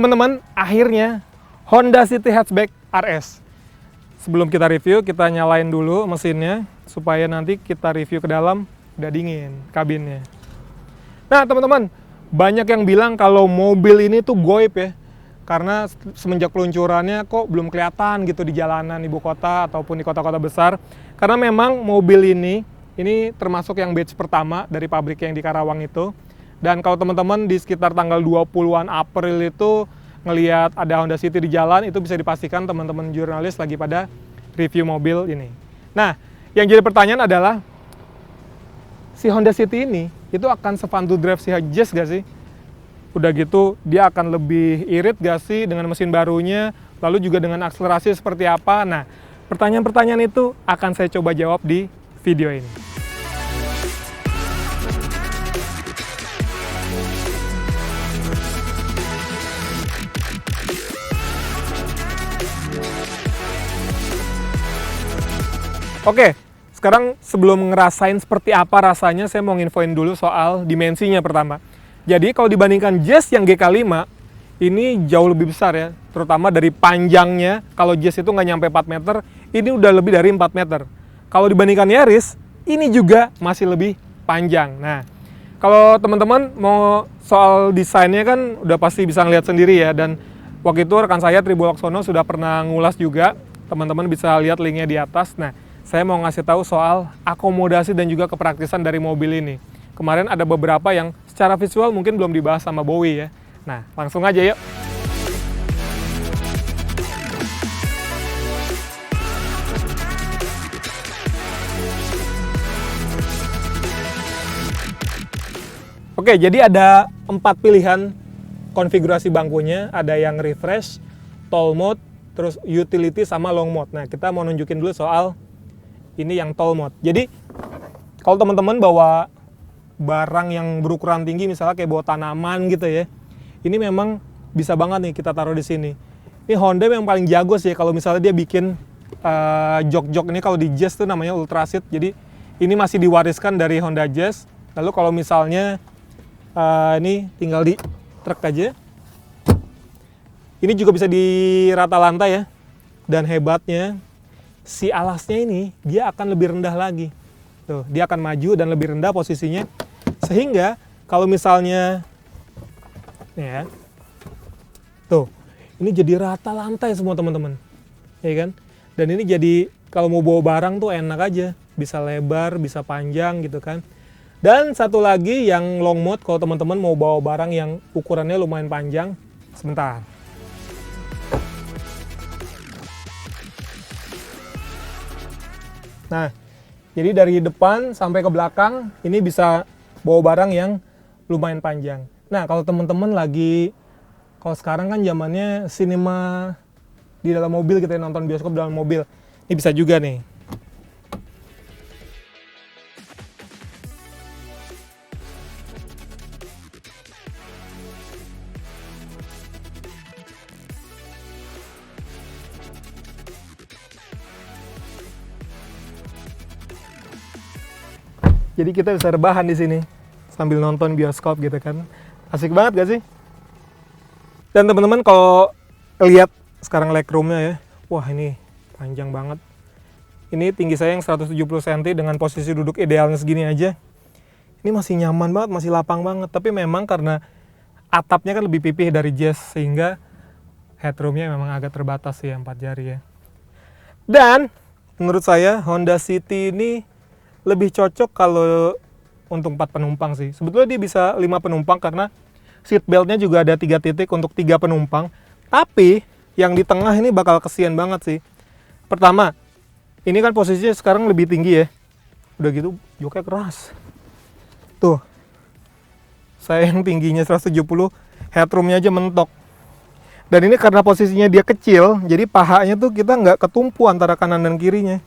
teman-teman, akhirnya Honda City Hatchback RS. Sebelum kita review, kita nyalain dulu mesinnya supaya nanti kita review ke dalam udah dingin kabinnya. Nah teman-teman, banyak yang bilang kalau mobil ini tuh goib ya, karena semenjak peluncurannya kok belum kelihatan gitu di jalanan ibu kota ataupun di kota-kota besar. Karena memang mobil ini termasuk yang batch pertama dari pabrik yang di Karawang itu. Dan kalau teman-teman di sekitar tanggal 20-an April itu ngelihat ada Honda City di jalan, itu bisa dipastikan teman-teman jurnalis lagi pada review mobil ini. Nah, yang jadi pertanyaan adalah, si Honda City ini itu akan se-fun to drive si Jazz gak sih? Udah gitu, dia akan lebih irit gak sih dengan mesin barunya? Lalu juga dengan akselerasi seperti apa? Nah, pertanyaan-pertanyaan itu akan saya coba jawab di video ini. Oke, sekarang sebelum ngerasain seperti apa rasanya, saya mau nginfoin dulu soal dimensinya pertama. Jadi kalau dibandingkan Jazz yang GK5, ini jauh lebih besar ya. Terutama dari panjangnya, kalau Jazz itu nggak nyampe 4 meter, ini udah lebih dari 4 meter. Kalau dibandingkan Yaris, ini juga masih lebih panjang. Nah, kalau teman-teman mau soal desainnya kan udah pasti bisa ngeliat sendiri ya. Dan waktu itu rekan saya Tribo Laksono sudah pernah ngulas juga. Teman-teman bisa lihat linknya di atas. Nah, saya mau ngasih tahu soal akomodasi dan juga kepraktisan dari mobil ini. Kemarin ada beberapa yang secara visual mungkin belum dibahas sama Bowie ya. Nah, langsung aja yuk. Oke, jadi ada 4 pilihan konfigurasi bangkunya. Ada yang refresh, tall mode, terus utility sama long mode. Nah, kita mau nunjukin dulu soal ini yang tall mode. Jadi kalau teman-teman bawa barang yang berukuran tinggi, misalnya kayak bawa tanaman gitu ya, ini memang bisa banget nih kita taruh di sini. Ini Honda yang paling jago sih kalau misalnya dia bikin jok-jok ini. Kalau di Jazz tuh namanya Ultra Seat. Jadi ini masih diwariskan dari Honda Jazz. Lalu kalau misalnya ini tinggal di truk aja, ini juga bisa di rata lantai ya. Dan hebatnya, si alasnya ini dia akan lebih rendah lagi. Tuh, dia akan maju dan lebih rendah posisinya. Sehingga kalau misalnya ya, tuh, ini jadi rata lantai semua teman-teman. Ya kan? Dan ini jadi kalau mau bawa barang tuh enak aja, bisa lebar, bisa panjang gitu kan. Dan satu lagi yang long mode, kalau teman-teman mau bawa barang yang ukurannya lumayan panjang, sebentar. Nah, jadi dari depan sampai ke belakang, ini bisa bawa barang yang lumayan panjang. Nah, kalau teman-teman lagi, kalau sekarang kan zamannya cinema di dalam mobil, kita nonton bioskop dalam mobil. Ini bisa juga nih. Jadi kita bisa rebahan di sini sambil nonton bioskop gitu kan. Asik banget gak sih? Dan teman-teman kalau lihat sekarang legroomnya ya, wah ini panjang banget. Ini tinggi saya yang 170 cm dengan posisi duduk idealnya segini aja. Ini masih nyaman banget, masih lapang banget. Tapi memang karena atapnya kan lebih pipih dari Jazz, sehingga headroomnya memang agak terbatas ya, 4 jari ya. Dan menurut saya Honda City ini lebih cocok kalau untuk 4 penumpang sih. Sebetulnya dia bisa 5 penumpang karena seat beltnya juga ada 3 titik untuk 3 penumpang. Tapi yang di tengah ini bakal kesian banget sih. Pertama, ini kan posisinya sekarang lebih tinggi ya. Udah gitu joknya keras. Tuh, saya yang tingginya 170, headroomnya aja mentok. Dan ini karena posisinya dia kecil, jadi pahanya tuh kita nggak ketumpu antara kanan dan kirinya.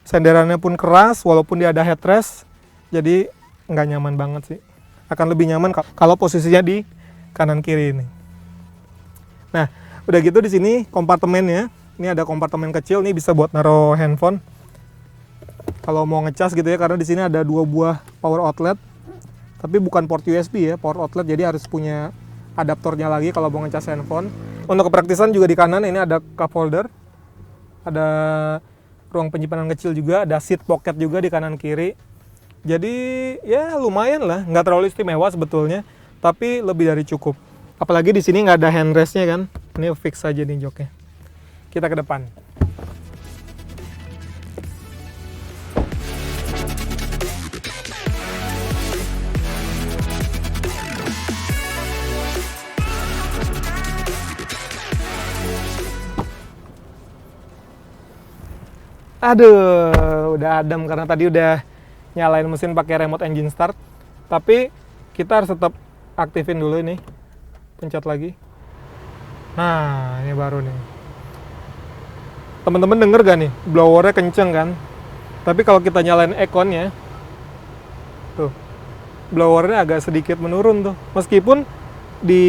Senderannya pun keras, walaupun dia ada headrest, jadi nggak nyaman banget sih. Akan lebih nyaman kalau posisinya di kanan kiri ini. Nah, udah gitu di sini kompartemennya. Ini ada kompartemen kecil, ini bisa buat naruh handphone. Kalau mau ngecas gitu ya, karena di sini ada 2 buah power outlet. Tapi bukan port USB ya, power outlet, jadi harus punya adaptornya lagi kalau mau ngecas handphone. Untuk kepraktisan juga di kanan ini ada cup holder, ada ruang penyimpanan kecil juga, ada seat pocket juga di kanan kiri. Jadi ya lumayan lah, nggak terlalu istimewa sebetulnya, tapi lebih dari cukup. Apalagi di sini nggak ada handrestnya kan, ini fix aja nih joknya. Kita ke depan. Aduh, udah adem karena tadi udah nyalain mesin pakai remote engine start. Tapi kita harus tetap aktifin dulu ini. Pencet lagi. Nah, ini baru nih. Teman-teman denger gak nih? Blowernya kenceng kan? Tapi kalau kita nyalain airconnya, tuh, blowernya agak sedikit menurun tuh. Meskipun di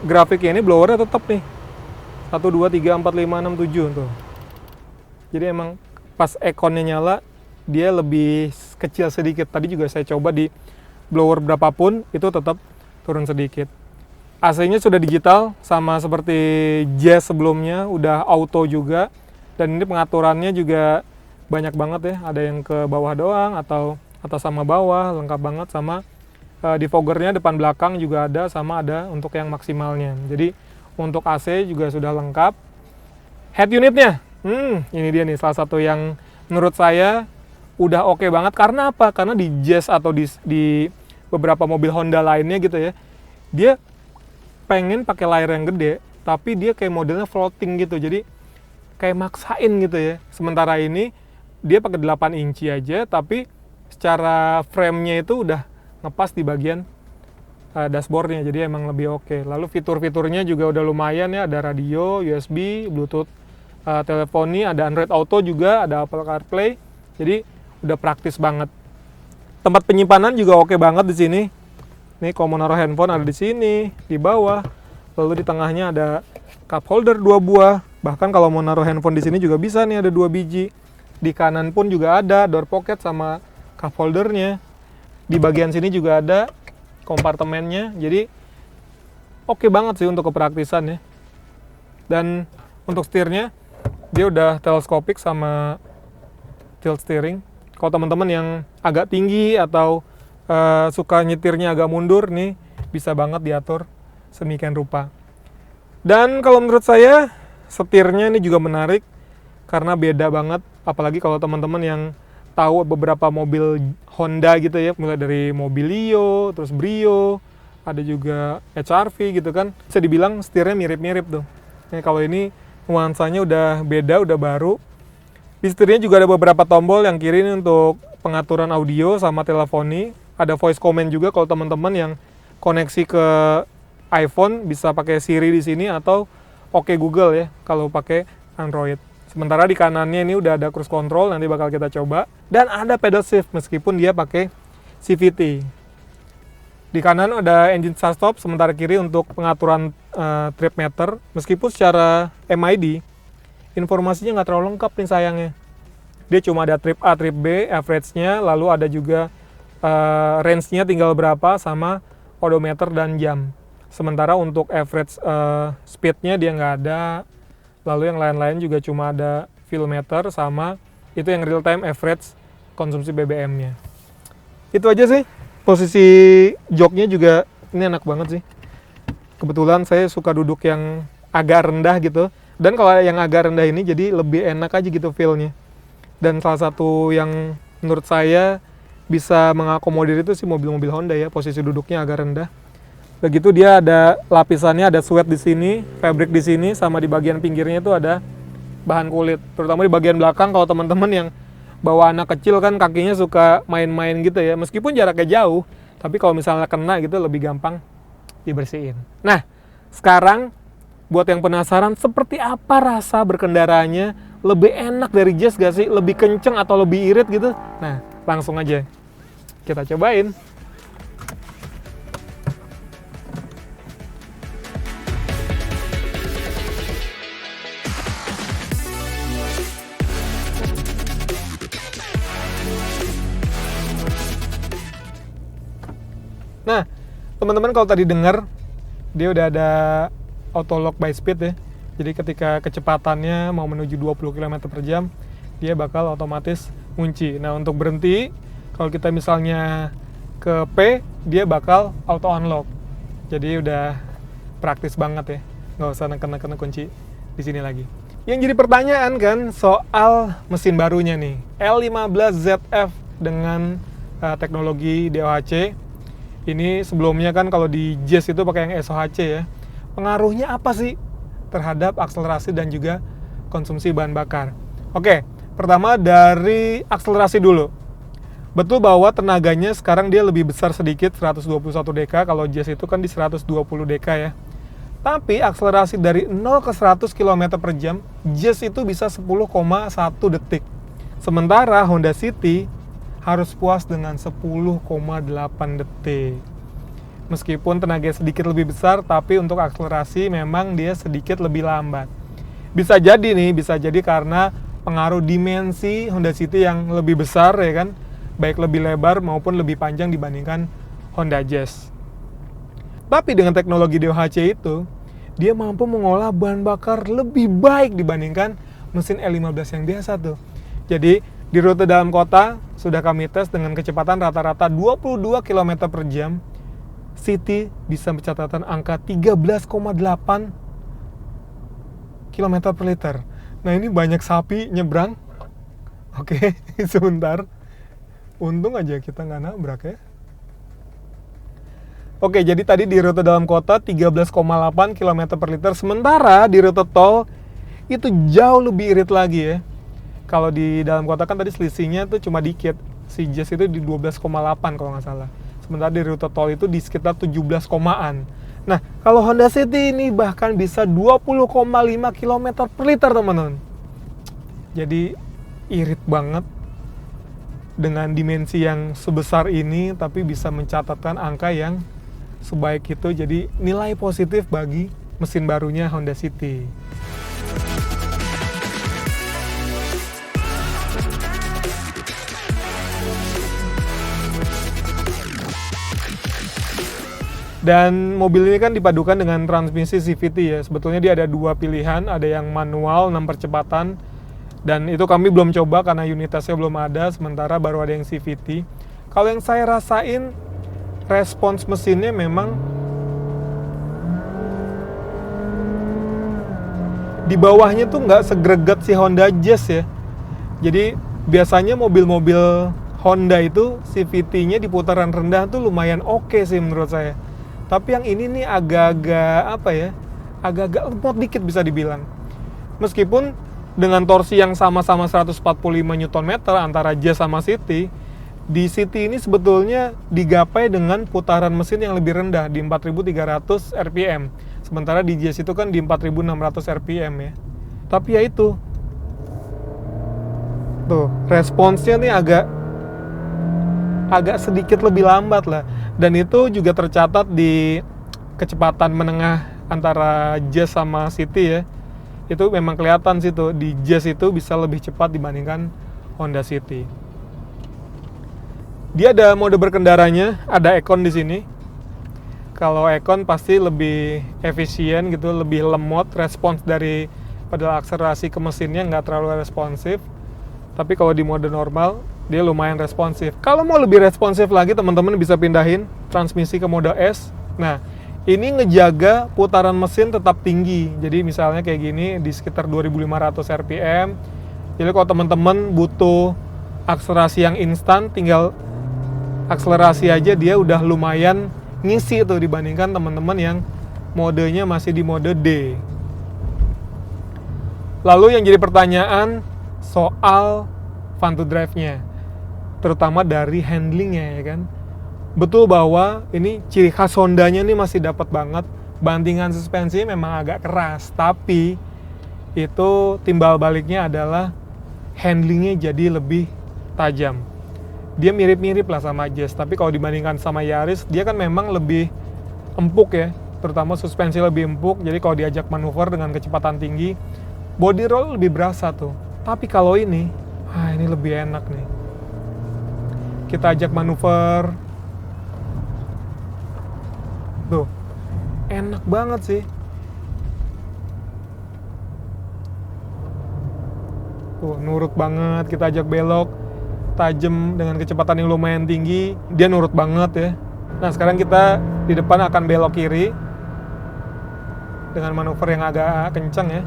grafiknya ini blowernya tetap nih. 1, 2, 3, 4, 5, 6, 7 tuh. Jadi emang pas airconnya nyala, dia lebih kecil sedikit. Tadi juga saya coba di blower berapapun, itu tetap turun sedikit. AC-nya sudah digital, sama seperti Jazz sebelumnya, udah auto juga. Dan ini pengaturannya juga banyak banget ya. Ada yang ke bawah doang, atau atas sama bawah, lengkap banget. Sama defoggernya depan belakang juga ada, sama ada untuk yang maksimalnya. Jadi untuk AC juga sudah lengkap. Head unitnya, ini dia nih salah satu yang menurut saya udah oke banget. Karena apa? Karena di Jazz atau di beberapa mobil Honda lainnya gitu ya, dia pengen pakai layar yang gede, tapi dia kayak modelnya floating gitu, jadi kayak maksain gitu ya. Sementara ini dia pakai 8 inci aja, tapi secara frame-nya itu udah ngepas di bagian dashboardnya, jadi emang lebih oke. Lalu fitur-fiturnya juga udah lumayan ya, ada radio, USB, Bluetooth, teleponi, ada Android Auto juga, ada Apple CarPlay, jadi udah praktis banget. Tempat penyimpanan juga oke banget di sini. Nih kalau mau naruh handphone ada di sini, di bawah. Lalu di tengahnya ada cup holder 2 buah. Bahkan kalau mau naruh handphone di sini juga bisa nih, ada 2 biji. Di kanan pun juga ada door pocket sama cup holdernya. Di bagian sini juga ada kompartemennya. Jadi oke banget sih untuk kepraktisan ya. Dan untuk setirnya dia udah teleskopik sama tilt steering. Kalau teman-teman yang agak tinggi atau suka nyetirnya agak mundur nih, bisa banget diatur sedemikian rupa. Dan kalau menurut saya setirnya ini juga menarik karena beda banget, apalagi kalau teman-teman yang tahu beberapa mobil Honda gitu ya, mulai dari Mobilio, terus Brio, ada juga HR-V gitu kan, bisa dibilang setirnya mirip-mirip tuh. Nah, kalau ini nuansanya udah beda, udah baru. Di setirnya juga ada beberapa tombol. Yang kiri ini untuk pengaturan audio sama teleponi. Ada voice command juga kalau teman-teman yang koneksi ke iPhone bisa pakai Siri di sini atau Oke Google ya kalau pakai Android. Sementara di kanannya ini udah ada cruise control, nanti bakal kita coba. Dan ada pedal shift meskipun dia pakai CVT. Di kanan ada engine start stop, sementara kiri untuk pengaturan trip meter. Meskipun secara MID informasinya nggak terlalu lengkap nih sayangnya. Dia cuma ada trip A, trip B, average-nya, lalu ada juga range-nya tinggal berapa, sama odometer dan jam. Sementara untuk average speed-nya dia nggak ada, lalu yang lain-lain juga cuma ada fuel meter sama itu yang real time average konsumsi BBM-nya. Itu aja sih. Posisi joknya juga ini enak banget sih. Kebetulan saya suka duduk yang agak rendah gitu. Dan kalau yang agak rendah ini jadi lebih enak aja gitu feel-nya. Dan salah satu yang menurut saya bisa mengakomodir itu sih mobil-mobil Honda ya, posisi duduknya agak rendah. Begitu dia ada lapisannya, ada suede di sini, fabric di sini, sama di bagian pinggirnya itu ada bahan kulit. Terutama di bagian belakang kalau teman-teman yang bawa anak kecil kan kakinya suka main-main gitu ya. Meskipun jaraknya jauh, tapi kalau misalnya kena gitu lebih gampang dibersihin. Nah, sekarang buat yang penasaran seperti apa rasa berkendaranya, lebih enak dari Jazz gak sih? Lebih kenceng atau lebih irit gitu? Nah, langsung aja kita cobain. Nah, teman-teman kalau tadi dengar dia udah ada auto lock by speed ya. Jadi ketika kecepatannya mau menuju 20 km per jam, dia bakal otomatis kunci. Nah, untuk berhenti, kalau kita misalnya ke P, dia bakal auto unlock. Jadi udah praktis banget ya, nggak usah neken-neken kunci di sini lagi. Yang jadi pertanyaan kan soal mesin barunya nih, L15ZF dengan teknologi DOHC. Ini sebelumnya kan kalau di Jazz itu pakai yang SOHC ya. Pengaruhnya apa sih terhadap akselerasi dan juga konsumsi bahan bakar? Oke, pertama dari akselerasi dulu. Betul bahwa tenaganya sekarang dia lebih besar sedikit, 121 dk, kalau Jazz itu kan di 120 dk ya. Tapi akselerasi dari 0 ke 100 km per jam, Jazz itu bisa 10,1 detik. Sementara Honda City harus puas dengan 10,8 detik. Meskipun tenaganya sedikit lebih besar, tapi untuk akselerasi memang dia sedikit lebih lambat. Bisa jadi nih, bisa jadi karena pengaruh dimensi Honda City yang lebih besar ya kan, baik lebih lebar maupun lebih panjang dibandingkan Honda Jazz. Tapi dengan teknologi DOHC itu, dia mampu mengolah bahan bakar lebih baik dibandingkan mesin L15 yang biasa tuh. Jadi di rute dalam kota sudah kami tes dengan kecepatan rata-rata 22 km per jam. City bisa mencatatkan angka 13,8 km per liter. Nah, ini banyak sapi nyebrang. Oke, sebentar. Untung aja kita nggak nabrak ya. Oke, jadi tadi di rute dalam kota 13,8 km per liter. Sementara di rute tol itu jauh lebih irit lagi ya. Kalau di dalam kota kan tadi selisihnya tuh cuma dikit. Si Jazz itu di 12,8 kalau nggak salah. Sementara di rute tol itu di sekitar 17 komaan. Nah, kalau Honda City ini bahkan bisa 20,5 km per liter teman-teman. Jadi irit banget dengan dimensi yang sebesar ini, tapi bisa mencatatkan angka yang sebaik itu. Jadi nilai positif bagi mesin barunya Honda City. Dan mobil ini kan dipadukan dengan transmisi CVT ya. Sebetulnya dia ada dua pilihan, ada yang manual 6 percepatan, dan itu kami belum coba karena unit tesnya belum ada, sementara baru ada yang CVT. Kalau yang saya rasain, respons mesinnya memang di bawahnya tuh nggak segreget si Honda Jazz ya. Jadi biasanya mobil-mobil Honda itu CVT-nya di putaran rendah tuh lumayan oke sih menurut saya. Tapi yang ini nih agak-agak apa ya, agak-agak lemot dikit bisa dibilang. Meskipun dengan torsi yang sama-sama 145 Nm antara Jazz sama City, di City ini sebetulnya digapai dengan putaran mesin yang lebih rendah di 4.300 rpm. Sementara di Jazz itu kan di 4.600 rpm ya. Tapi ya itu, tuh responsnya nih agak sedikit lebih lambat lah. Dan itu juga tercatat di kecepatan menengah antara Jazz sama City ya. Itu memang kelihatan sih tuh, di Jazz itu bisa lebih cepat dibandingkan Honda City. Dia ada mode berkendaranya, ada Econ di sini. Kalau Econ pasti lebih efisien gitu, lebih lemot, respons dari pedal akselerasi ke mesinnya nggak terlalu responsif. Tapi kalau di mode normal, dia lumayan responsif. Kalau mau lebih responsif lagi, teman-teman bisa pindahin transmisi ke mode S. Nah, ini ngejaga putaran mesin tetap tinggi. Jadi misalnya kayak gini di sekitar 2500 rpm. Jadi kalau teman-teman butuh akselerasi yang instan, tinggal akselerasi aja dia udah lumayan ngisi tuh dibandingkan teman-teman yang modenya masih di mode D. Lalu yang jadi pertanyaan soal fun to drive-nya, terutama dari handlingnya ya kan. Betul bahwa ini ciri khas Hondanya nih masih dapat banget. Bantingan suspensi memang agak keras, tapi itu timbal baliknya adalah handlingnya jadi lebih tajam. Dia mirip-mirip lah sama Jazz, tapi kalau dibandingkan sama Yaris, dia kan memang lebih empuk ya, terutama suspensi lebih empuk. Jadi kalau diajak manuver dengan kecepatan tinggi, body roll lebih berasa tuh. Tapi kalau ini lebih enak nih. Kita ajak manuver. Tuh. enak banget sih. Tuh, nurut banget, kita ajak belok tajam dengan kecepatan yang lumayan tinggi, dia nurut banget ya. Nah, sekarang kita di depan akan belok kiri dengan manuver yang agak kencang ya.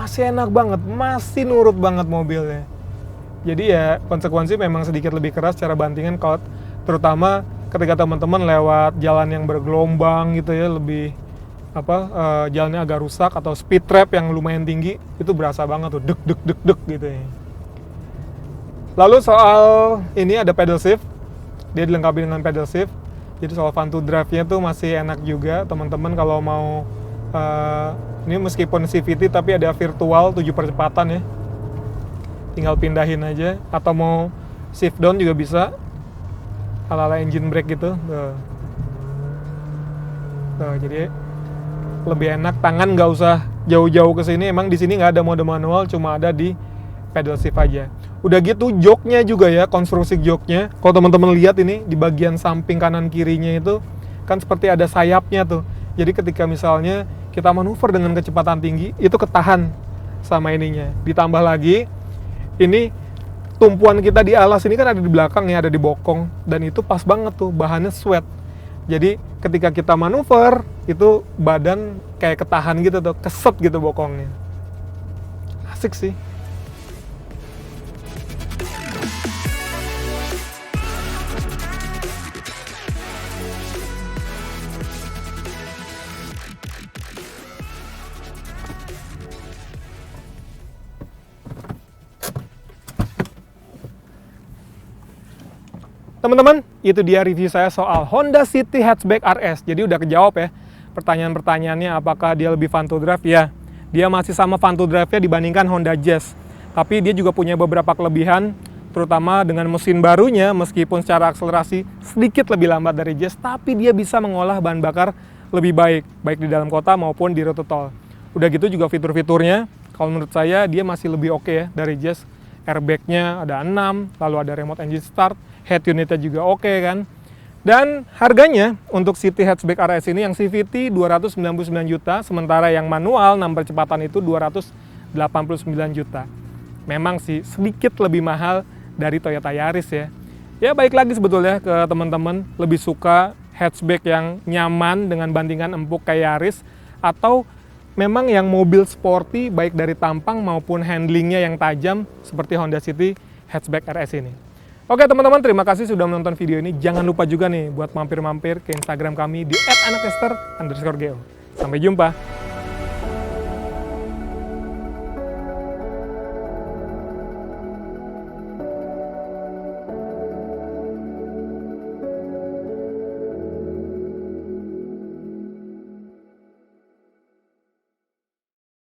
Masih enak banget, masih nurut banget mobilnya. Jadi ya konsekuensi memang sedikit lebih keras secara bantingan, kalau terutama ketika teman-teman lewat jalan yang bergelombang gitu ya, lebih jalannya agak rusak atau speed trap yang lumayan tinggi, itu berasa banget tuh deg deg deg deg gitu ya. Lalu soal ini ada pedal shift, dia dilengkapi dengan pedal shift. Jadi soal fun to drive-nya tuh masih enak juga teman-teman kalau mau ini meskipun CVT tapi ada virtual 7 percepatan ya. Tinggal pindahin aja, atau mau shift down juga bisa. Ala-ala engine brake gitu. Tuh, jadi lebih enak, tangan nggak usah jauh-jauh ke sini. Emang di sini nggak ada mode manual, cuma ada di pedal shift aja. Udah gitu joknya juga ya, konstruksi joknya. Kalau teman-teman lihat ini di bagian samping kanan kirinya itu kan seperti ada sayapnya tuh. Jadi ketika misalnya kita manuver dengan kecepatan tinggi, itu ketahan sama ininya. Ditambah lagi, ini tumpuan kita di alas ini kan ada di belakang ya, ada di bokong. Dan itu pas banget tuh, bahannya sweat. Jadi ketika kita manuver, itu badan kayak ketahan gitu tuh, keset gitu bokongnya. Asik sih. Teman-teman, itu dia review saya soal Honda City Hatchback RS. Jadi udah kejawab ya pertanyaan-pertanyaannya, apakah dia lebih fun to drive? Ya, dia masih sama fun to drive-nya dibandingkan Honda Jazz. Tapi dia juga punya beberapa kelebihan, terutama dengan mesin barunya, meskipun secara akselerasi sedikit lebih lambat dari Jazz, tapi dia bisa mengolah bahan bakar lebih baik di dalam kota maupun di rute tol. Udah gitu juga fitur-fiturnya, kalau menurut saya dia masih lebih oke ya dari Jazz. Airbag-nya ada 6, lalu ada remote engine start, head unitnya juga oke kan. Dan harganya untuk City Hatchback RS ini yang CVT 299 juta, sementara yang manual 6 percepatan itu 289 juta. Memang sih sedikit lebih mahal dari Toyota Yaris ya. Ya baik lagi sebetulnya ke teman-teman lebih suka hatchback yang nyaman dengan bandingan empuk kayak Yaris, atau memang yang mobil sporty baik dari tampang maupun handlingnya yang tajam seperti Honda City Hatchback RS ini. Oke teman-teman, terima kasih sudah menonton video ini. Jangan lupa juga nih buat mampir-mampir ke Instagram kami di @anakester_go. Sampai jumpa.